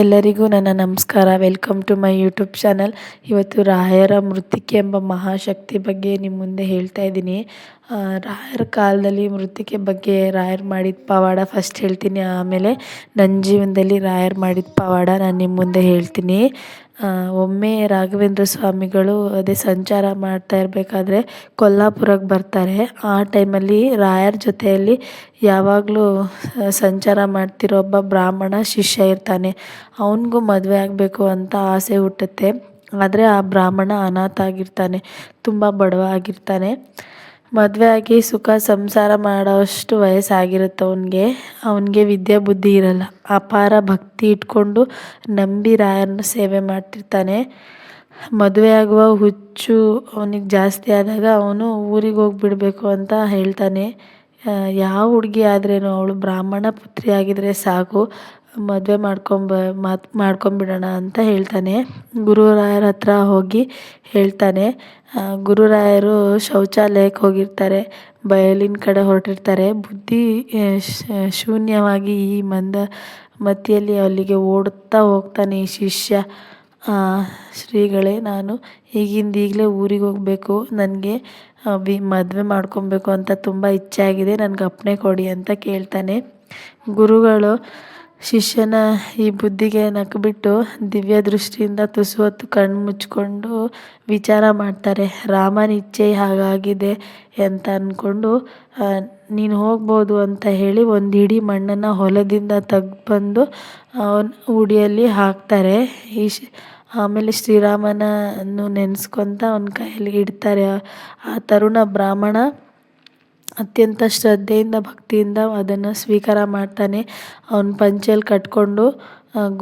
ಎಲ್ಲರಿಗೂ ನನ್ನ ನಮಸ್ಕಾರ. Welcome to my YouTube channel. ಇವತ್ತು ರಾಯರ ಮೃತ್ತಿಕೆ ಎಂಬ ಮಹಾಶಕ್ತಿ ಬಗ್ಗೆ ನಿಮ್ಮ ಮುಂದೆ ಹೇಳ್ತಾ ಇದ್ದೀನಿ. ರಾಯರ ಕಾಲದಲ್ಲಿ ಮೃತ್ತಿಕೆ ಬಗ್ಗೆ ರಾಯರು ಮಾಡಿದ ಪವಾಡ ಫಸ್ಟ್ ಹೇಳ್ತೀನಿ, ಆಮೇಲೆ ನನ್ನ ಜೀವನದಲ್ಲಿ ರಾಯರು ಮಾಡಿದ ಪವಾಡ ನಾನು ನಿಮ್ಮ ಮುಂದೆ ಹೇಳ್ತೀನಿ. ಒಮ್ಮೆ ರಾಘವೇಂದ್ರ ಸ್ವಾಮಿಗಳು ಅದೇ ಸಂಚಾರ ಮಾಡ್ತಾ ಇರಬೇಕಾದ್ರೆ ಕೊಲ್ಲಾಪುರಕ್ಕೆ ಬರ್ತಾರೆ. ಆ ಟೈಮಲ್ಲಿ ರಾಯರ ಜೊತೆಯಲ್ಲಿ ಯಾವಾಗಲೂ ಸಂಚಾರ ಮಾಡ್ತಿರೋ ಒಬ್ಬ ಬ್ರಾಹ್ಮಣ ಶಿಷ್ಯ ಇರ್ತಾನೆ. ಅವನಿಗೂ ಮದುವೆ ಆಗಬೇಕು ಅಂತ ಆಸೆ ಹುಟ್ಟುತ್ತೆ. ಆದರೆ ಆ ಬ್ರಾಹ್ಮಣ ಅನಾಥ ಆಗಿರ್ತಾನೆ, ತುಂಬ ಬಡವ ಆಗಿರ್ತಾನೆ. ಮದುವೆ ಆಗಿ ಸುಖ ಸಂಸಾರ ಮಾಡೋಷ್ಟು ವಯಸ್ಸಾಗಿರುತ್ತೆ ಅವನಿಗೆ ವಿದ್ಯೆ ಬುದ್ಧಿ ಇರಲ್ಲ. ಅಪಾರ ಭಕ್ತಿ ಇಟ್ಕೊಂಡು ನಂಬಿ ರಾಯರನ್ನ ಸೇವೆ ಮಾಡ್ತಿರ್ತಾನೆ. ಮದುವೆ ಆಗುವ ಹುಚ್ಚು ಅವನಿಗೆ ಜಾಸ್ತಿ ಆದಾಗ ಅವನು ಊರಿಗೆ ಹೋಗಿಬಿಡ್ಬೇಕು ಅಂತ ಹೇಳ್ತಾನೆ. ಯಾವ ಹುಡುಗಿ ಆದ್ರೇನು ಅವಳು ಬ್ರಾಹ್ಮಣ ಪುತ್ರಿ ಆಗಿದ್ರೆ ಸಾಕು, ಮದುವೆ ಮಾಡ್ಕೊಂಬಿಡೋಣ ಅಂತ ಹೇಳ್ತಾನೆ. ಗುರುರಾಯರ ಹತ್ರ ಹೋಗಿ ಹೇಳ್ತಾನೆ. ಗುರುರಾಯರು ಶೌಚಾಲಯಕ್ಕೆ ಹೋಗಿರ್ತಾರೆ, ಬಯಲಿನ ಕಡೆ ಹೊರಟಿರ್ತಾರೆ. ಬುದ್ಧಿ ಶೂನ್ಯವಾಗಿ ಈ ಮತಿಯಲ್ಲಿ ಅಲ್ಲಿಗೆ ಓಡುತ್ತಾ ಹೋಗ್ತಾನೆ ಈ ಶಿಷ್ಯ. ಶ್ರೀಗಳೇ, ನಾನು ಈಗಲೇ ಊರಿಗೆ ಹೋಗಬೇಕು, ನನಗೆ ಮದುವೆ ಮಾಡ್ಕೊಬೇಕು ಅಂತ ತುಂಬ ಇಚ್ಛೆ ಆಗಿದೆ, ನನಗೆ ಅಪ್ಪಣೆ ಕೊಡಿ ಅಂತ ಕೇಳ್ತಾನೆ. ಗುರುಗಳು ಶಿಷ್ಯನ ಈ ಬುದ್ಧಿಗೆ ನಕ್ಬಿಟ್ಟು ದಿವ್ಯ ದೃಷ್ಟಿಯಿಂದ ತುಸು ಹೊತ್ತು ಕಣ್ಣು ಮುಚ್ಕೊಂಡು ವಿಚಾರ ಮಾಡ್ತಾರೆ. ರಾಮನ ಇಚ್ಛೆ ಹಾಗಾಗಿದೆ ಅಂತ ಅಂದ್ಕೊಂಡು ನೀನು ಹೋಗ್ಬೋದು ಅಂತ ಹೇಳಿ ಒಂದು ಹಿಡಿ ಮಣ್ಣನ್ನು ಹೊಲದಿಂದ ತೆಗ್ದುಬಂದು ಅವನ ಉಡಿಯಲ್ಲಿ ಹಾಕ್ತಾರೆ. ಆಮೇಲೆ ಶ್ರೀರಾಮನನ್ನು ನೆನೆಸ್ಕೊತ ಅವನ ಕೈಯಲ್ಲಿ ಇಡ್ತಾರೆ. ಆ ತರುಣ ಬ್ರಾಹ್ಮಣ ಅತ್ಯಂತ ಶ್ರದ್ಧೆಯಿಂದ ಭಕ್ತಿಯಿಂದ ಅದನ್ನು ಸ್ವೀಕಾರ ಮಾಡ್ತಾನೆ. ಅವನ ಪಂಚೆಯಲ್ಲಿ ಕಟ್ಕೊಂಡು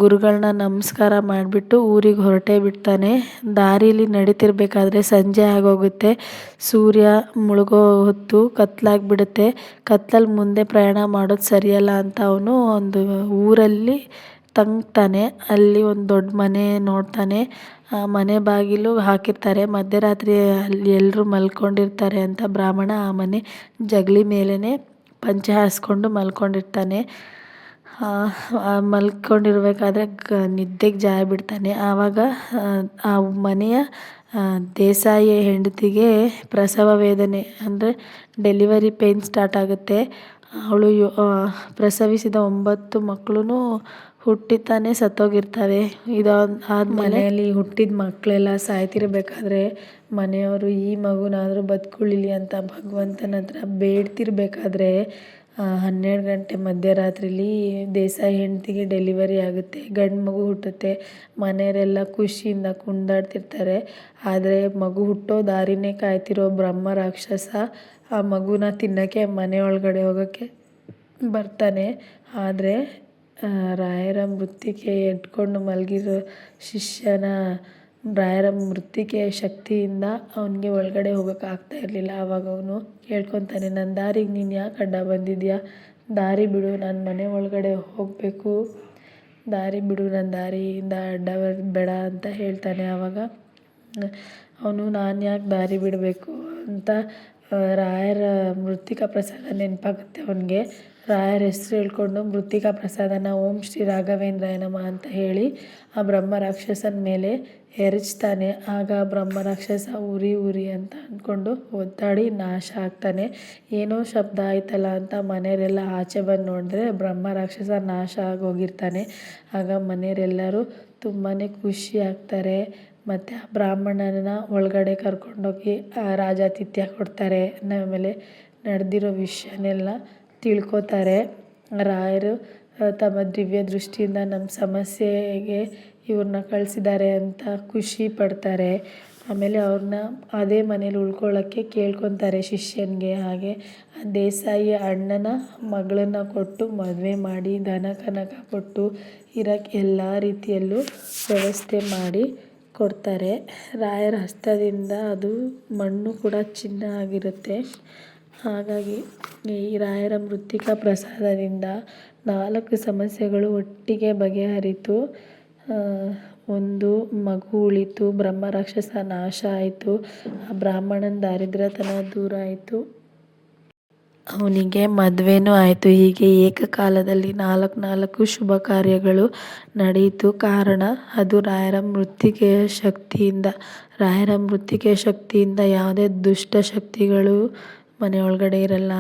ಗುರುಗಳನ್ನ ನಮಸ್ಕಾರ ಮಾಡಿಬಿಟ್ಟು ಊರಿಗೆ ಹೊರಟೇ ಬಿಡ್ತಾನೆ. ದಾರೀಲಿ ನಡೀತಿರ್ಬೇಕಾದ್ರೆ ಸಂಜೆ ಆಗೋಗುತ್ತೆ. ಸೂರ್ಯ ಮುಳುಗೋ ಹೊತ್ತು, ಕತ್ಲಾಗಿಬಿಡುತ್ತೆ. ಕತ್ತಲಲ್ಲಿ ಮುಂದೆ ಪ್ರಯಾಣ ಮಾಡೋದು ಸರಿಯಲ್ಲ ಅಂತ ಅವನು ಒಂದು ಊರಲ್ಲಿ ತಂಗ್ತಾನೆ. ಅಲ್ಲಿ ಒಂದು ದೊಡ್ಡ ಮನೆ ನೋಡ್ತಾನೆ. ಆ ಮನೆ ಬಾಗಿಲು ಹಾಕಿರ್ತಾರೆ. ಮಧ್ಯರಾತ್ರಿ ಅಲ್ಲಿ ಎಲ್ಲರೂ ಮಲ್ಕೊಂಡಿರ್ತಾರೆ ಅಂತ ಬ್ರಾಹ್ಮಣ ಆ ಮನೆ ಜಗಲಿ ಮೇಲೇ ಪಂಚೆ ಹಾಸ್ಕೊಂಡು ಮಲ್ಕೊಂಡಿರ್ತಾನೆ. ಮಲ್ಕೊಂಡಿರ್ಬೇಕಾದ್ರೆ ನಿದ್ದೆಗೆ ಜಾರಿ ಬಿಡ್ತಾನೆ. ಆವಾಗ ಆ ಮನೆಯ ದೇಸಾಯಿ ಹೆಂಡತಿಗೆ ಪ್ರಸವ ವೇದನೆ ಅಂದರೆ ಡೆಲಿವರಿ ಪೇಯ್ನ್ ಸ್ಟಾರ್ಟ್ ಆಗುತ್ತೆ. ಅವಳು ಪ್ರಸವಿಸಿದ 9 ಮಕ್ಕಳು ಹುಟ್ಟಿತಾನೆ ಸತ್ತೋಗಿರ್ತವೆ. ಮನೆಯಲ್ಲಿ ಹುಟ್ಟಿದ ಮಕ್ಕಳೆಲ್ಲ ಸಾಯ್ತಿರ್ಬೇಕಾದ್ರೆ ಮನೆಯವರು ಈ ಮಗುನಾದರೂ ಬದುಕುಳಿಲಿ ಅಂತ ಭಗವಂತನ ಹತ್ರ ಬೇಡ್ತಿರ್ಬೇಕಾದ್ರೆ 12 ಗಂಟೆ ಮಧ್ಯರಾತ್ರಿಲಿ ದೇಸಾಯಿ ಹೆಂಡತಿಗೆ ಡೆಲಿವರಿ ಆಗುತ್ತೆ. ಗಂಡು ಮಗು ಹುಟ್ಟುತ್ತೆ. ಮನೆಯವರೆಲ್ಲ ಖುಷಿಯಿಂದ ಕುಣಿದಾಡ್ತಿರ್ತಾರೆ. ಆದರೆ ಮಗು ಹುಟ್ಟೋ ದಾರಿನೇ ಕಾಯ್ತಿರೋ ಬ್ರಹ್ಮ ರಾಕ್ಷಸ ಆ ಮಗುನ ತಿನ್ನೋಕ್ಕೆ ಮನೆ ಒಳಗಡೆ ಹೋಗೋಕ್ಕೆ ಬರ್ತಾನೆ. ಆದರೆ ರಾಯರ ಮೃತ್ತಿಕೆ ಎತ್ಕೊಂಡು ಮಲಗಿರೋ ಶಿಷ್ಯನ ರಾಯರ ಮೃತ್ತಿಕೆ ಶಕ್ತಿಯಿಂದ ಅವನಿಗೆ ಒಳಗಡೆ ಹೋಗೋಕೆ ಆಗ್ತಾ ಇರಲಿಲ್ಲ. ಆವಾಗ ಅವನು ಕೇಳ್ಕೊತಾನೆ, ನನ್ನ ದಾರಿಗೆ ನೀನು ಯಾಕೆ ಅಡ್ಡ ಬಂದಿದ್ಯಾ? ದಾರಿ ಬಿಡು, ನಾನು ಮನೆ ಒಳಗಡೆ ಹೋಗಬೇಕು, ದಾರಿ ಬಿಡು, ನನ್ನ ದಾರಿಯಿಂದ ಅಡ್ಡ ಬೇಡ ಅಂತ ಹೇಳ್ತಾನೆ. ಆವಾಗ ಅವನು ನಾನು ಯಾಕೆ ದಾರಿ ಬಿಡಬೇಕು ಅಂತ ರಾಯರ ಮೃತ್ತಿಕಾ ಪ್ರಸಾದ ನೆನಪಾಗುತ್ತೆ ಅವನಿಗೆ. ರಾಯರ ಹೆಸರು ಹೇಳ್ಕೊಂಡು ಮೃತ್ತಿಕಾ ಪ್ರಸಾದನ ಓಂ ಶ್ರೀ ರಾಘವೇಂದ್ರಾಯ ನಮಃ ಅಂತ ಹೇಳಿ ಆ ಬ್ರಹ್ಮ ರಾಕ್ಷಸನ ಮೇಲೆ ಎರಚ್ತಾನೆ. ಆಗ ಬ್ರಹ್ಮ ರಾಕ್ಷಸ ಉರಿ ಅಂತ ಅಂದ್ಕೊಂಡು ಒದ್ದಾಡಿ ನಾಶ ಆಗ್ತಾನೆ. ಏನೋ ಶಬ್ದ ಆಯ್ತಲ್ಲ ಅಂತ ಮನೆಯವರೆಲ್ಲ ಆಚೆ ಬಂದು ನೋಡಿದ್ರೆ ಬ್ರಹ್ಮ ರಾಕ್ಷಸ ನಾಶ ಆಗೋಗಿರ್ತಾನೆ. ಆಗ ಮನೆಯವರೆಲ್ಲರೂ ತುಂಬಾ ಖುಷಿ ಆಗ್ತಾರೆ. ಮತ್ತು ಆ ಬ್ರಾಹ್ಮಣನ ಒಳಗಡೆ ಕರ್ಕೊಂಡೋಗಿ ರಾಜಾತಿಥ್ಯ ಕೊಡ್ತಾರೆ. ಆಮೇಲೆ ನಡೆದಿರೋ ವಿಷಯನೆಲ್ಲ ತಿಳ್ಕೊತಾರೆ. ರಾಯರು ತಮ್ಮ ದಿವ್ಯ ದೃಷ್ಟಿಯಿಂದ ನಮ್ಮ ಸಮಸ್ಯೆಗೆ ಇವ್ರನ್ನ ಕಳಿಸಿದ್ದಾರೆ ಅಂತ ಖುಷಿ ಪಡ್ತಾರೆ. ಆಮೇಲೆ ಅವ್ರನ್ನ ಅದೇ ಮನೇಲಿ ಉಳ್ಕೊಳ್ಳೋಕ್ಕೆ ಕೇಳ್ಕೊತಾರೆ ಶಿಷ್ಯನಿಗೆ. ಹಾಗೆ ದೇಸಾಯಿ ಅಣ್ಣನ ಮಗಳನ್ನು ಕೊಟ್ಟು ಮದುವೆ ಮಾಡಿ ದನ ಕನಕ ಕೊಟ್ಟು ಇರೋಕ್ಕೆ ಎಲ್ಲ ರೀತಿಯಲ್ಲೂ ವ್ಯವಸ್ಥೆ ಮಾಡಿ ಕೊಡ್ತಾರೆ. ರಾಯರ ಹಸ್ತದಿಂದ ಅದು ಮಣ್ಣು ಕೂಡ ಚಿನ್ನ ಆಗಿರುತ್ತೆ. ಹಾಗಾಗಿ ಈ ರಾಯರ ಮೃತ್ತಿಕಾ ಪ್ರಸಾದದಿಂದ 4 ಸಮಸ್ಯೆಗಳು ಒಟ್ಟಿಗೆ ಬಗೆಹರಿತು. ಒಂದು ಮಗು ಉಳಿತು, ಬ್ರಹ್ಮ ರಾಕ್ಷಸ ನಾಶ ಆಯಿತು, ಆ ಬ್ರಾಹ್ಮಣನ ದಾರಿದ್ರ್ಯತನ ದೂರ ಆಯಿತು. ಅವನಿಗೆ ಮದುವೆನೂ ಆಯಿತು. ಹೀಗೆ ಏಕಕಾಲದಲ್ಲಿ 4 ಶುಭ ಕಾರ್ಯಗಳು ನಡೆಯಿತು. ಕಾರಣ ಅದು ರಾಯರ ಮೃತ್ತಿಕೆಯ ಶಕ್ತಿಯಿಂದ. ರಾಯರ ಮೃತ್ತಿಕೆಯ ಶಕ್ತಿಯಿಂದ ಯಾವುದೇ ದುಷ್ಟ ಶಕ್ತಿಗಳು ಮನೆಯೊಳಗಡೆ ಇರಲ್ಲ.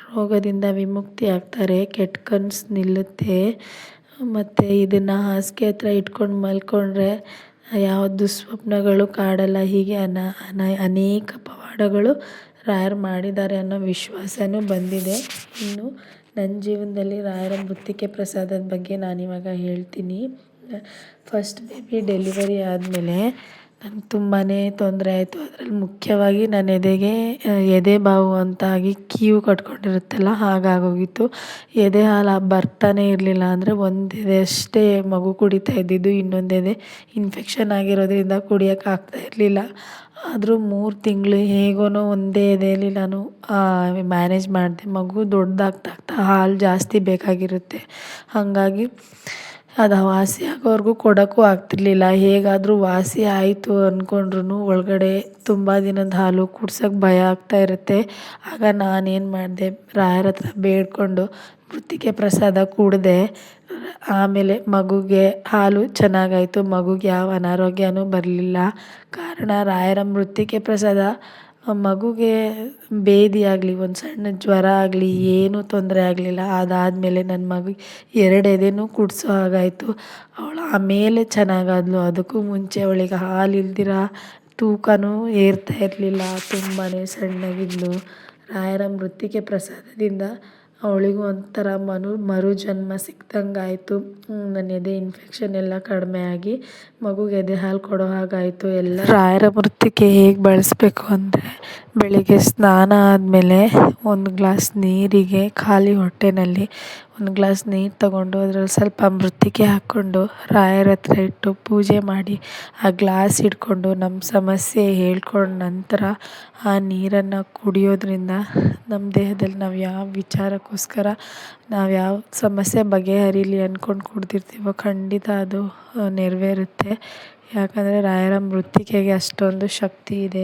ರೋಗದಿಂದ ವಿಮುಕ್ತಿ ಆಗ್ತಾರೆ, ಕೆಟ್ಟ ಕನಸು ನಿಲ್ಲುತ್ತೆ. ಮತ್ತು ಇದನ್ನು ಹಾಸಿಗೆ ಹತ್ರ ಇಟ್ಕೊಂಡು ಮಲ್ಕೊಂಡ್ರೆ ಯಾವ ದುಃಸ್ವಪ್ನಗಳು ಕಾಡಲ್ಲ. ಹೀಗೆ ಅನೇಕ ಪವಾಡಗಳು ರಾಯರು ಮಾಡಿದ್ದಾರೆ ಅನ್ನೋ ವಿಶ್ವಾಸನೂ ಬಂದಿದೆ. ಇನ್ನು ನನ್ನ ಜೀವನದಲ್ಲಿ ರಾಯರ ಮೃತ್ತಿಕೆ ಪ್ರಸಾದದ ಬಗ್ಗೆ ನಾನಿವಾಗ ಹೇಳ್ತೀನಿ. ಫಸ್ಟ್ ಬೇಬಿ ಡೆಲಿವರಿ ಆದಮೇಲೆ ನನಗೆ ತುಂಬಾ ತೊಂದರೆ ಆಯಿತು. ಅದರಲ್ಲಿ ಮುಖ್ಯವಾಗಿ ನನ್ನ ಎದೆ ಬಾವು ಅಂತಾಗಿ ಕೀವು ಕಟ್ಕೊಂಡಿರುತ್ತಲ್ಲ ಹಾಗಾಗೋಗಿತ್ತು. ಎದೆ ಹಾಲು ಬರ್ತಾನೆ ಇರಲಿಲ್ಲ. ಅಂದರೆ ಒಂದು ಎದೆ ಅಷ್ಟೇ ಮಗು ಕುಡಿತಾ ಇದ್ದಿದ್ದು, ಇನ್ನೊಂದು ಎದೆ ಇನ್ಫೆಕ್ಷನ್ ಆಗಿರೋದ್ರಿಂದ ಕುಡಿಯೋಕ್ಕಾಗ್ತಾ ಇರಲಿಲ್ಲ. ಆದರೂ 3 ತಿಂಗಳು ಹೇಗೋ ಒಂದೇ ಎದೆಯಲ್ಲಿ ನಾನು ಮ್ಯಾನೇಜ್ ಮಾಡಿದೆ. ಮಗು ದೊಡ್ಡದಾಗ್ತಾ ಹಾಲು ಜಾಸ್ತಿ ಬೇಕಾಗಿರುತ್ತೆ. ಹಾಗಾಗಿ ಅದು ವಾಸಿ ಆಗೋವರೆಗೂ ಕೊಡೋಕ್ಕೂ ಆಗ್ತಿರ್ಲಿಲ್ಲ. ಹೇಗಾದರೂ ವಾಸಿ ಆಯಿತು ಅಂದ್ಕೊಂಡ್ರೂ ಒಳಗಡೆ ತುಂಬ ದಿನದ ಹಾಲು ಕುಡ್ಸೋಕ್ಕೆ ಭಯ ಆಗ್ತಾ ಇರುತ್ತೆ. ಆಗ ನಾನೇನು ಮಾಡಿದೆ, ರಾಯರ ಹತ್ರ ಬೇಡಿಕೊಂಡು ಮೃತ್ತಿಕೆ ಪ್ರಸಾದ ಕುಡಿದೆ. ಆಮೇಲೆ ಮಗುಗೆ ಹಾಲು ಚೆನ್ನಾಗಾಯಿತು. ಮಗುಗೆ ಯಾವ ಅನಾರೋಗ್ಯನೂ ಬರಲಿಲ್ಲ. ಕಾರಣ ರಾಯರ ಮೃತ್ತಿಕೆ ಪ್ರಸಾದ ಮಗುಗೆ ಭೇದಿ ಆಗಲಿ, ಒಂದು ಸಣ್ಣ ಜ್ವರ ಆಗಲಿ ಏನೂ ತೊಂದರೆ ಆಗಲಿಲ್ಲ. ಅದಾದಮೇಲೆ ನನ್ನ ಮಗುಗೆ 2 ಎದೆನೂ ಕುಡಿಸೋ ಹಾಗಾಯಿತು. ಅವಳು ಆಮೇಲೆ ಚೆನ್ನಾಗಾದ್ಲು. ಅದಕ್ಕೂ ಮುಂಚೆ ಅವಳಿಗೆ ಹಾಲು ಇಲ್ದಿರ ತೂಕನೂ ಏರ್ತಾ ಇರಲಿಲ್ಲ. ತುಂಬಾ ಸಣ್ಣಗಿದ್ಲು. ರಾಯರ ಮೃತ್ತಿಕೆ ಪ್ರಸಾದದಿಂದ ಅವಳಿಗೂ ಒಂಥರ ಮರುಜನ್ಮ ಸಿಕ್ದಂಗಾಯಿತು. ನನ್ನ ಎದೆ ಇನ್ಫೆಕ್ಷನ್ ಎಲ್ಲ ಕಡಿಮೆ ಆಗಿ ಮಗುಗೆ ಎದೆ ಹಾಲು ಕೊಡೋ ಹಾಗಾಯಿತು. ಎಲ್ಲ ರಾಯರ ಮೃತ್ತಿಕೆ ಹೇಗೆ ಬಳಸಬೇಕು ಅಂದರೆ, ಬೆಳಿಗ್ಗೆ ಸ್ನಾನ ಆದಮೇಲೆ 1 ಗ್ಲಾಸ್ ನೀರಿಗೆ ಖಾಲಿ ಹೊಟ್ಟೆನಲ್ಲಿ 1 ಗ್ಲಾಸ್ ನೀರು ತಗೊಂಡು ಅದರಲ್ಲಿ ಸ್ವಲ್ಪ ಮೃತ್ತಿಕೆ ಹಾಕ್ಕೊಂಡು ರಾಯರ ಹತ್ರ ಇಟ್ಟು ಪೂಜೆ ಮಾಡಿ ಆ ಗ್ಲಾಸ್ ಹಿಡ್ಕೊಂಡು ನಮ್ಮ ಸಮಸ್ಯೆ ಹೇಳ್ಕೊಂಡ ನಂತರ ಆ ನೀರನ್ನು ಕುಡಿಯೋದ್ರಿಂದ ನಮ್ಮ ದೇಹದಲ್ಲಿ ನಾವು ಯಾವ ವಿಚಾರಕ್ಕೋಸ್ಕರ ನಾವು ಯಾವ ಸಮಸ್ಯೆ ಬಗೆಹರಿಲಿ ಅಂದ್ಕೊಂಡು ಕುಡ್ದಿರ್ತೀವೋ ಖಂಡಿತ ಅದು ನೆರವೇರುತ್ತೆ. ಯಾಕಂದರೆ ರಾಯರ ಮೃತ್ತಿಕೆಗೆ ಅಷ್ಟೊಂದು ಶಕ್ತಿ ಇದೆ.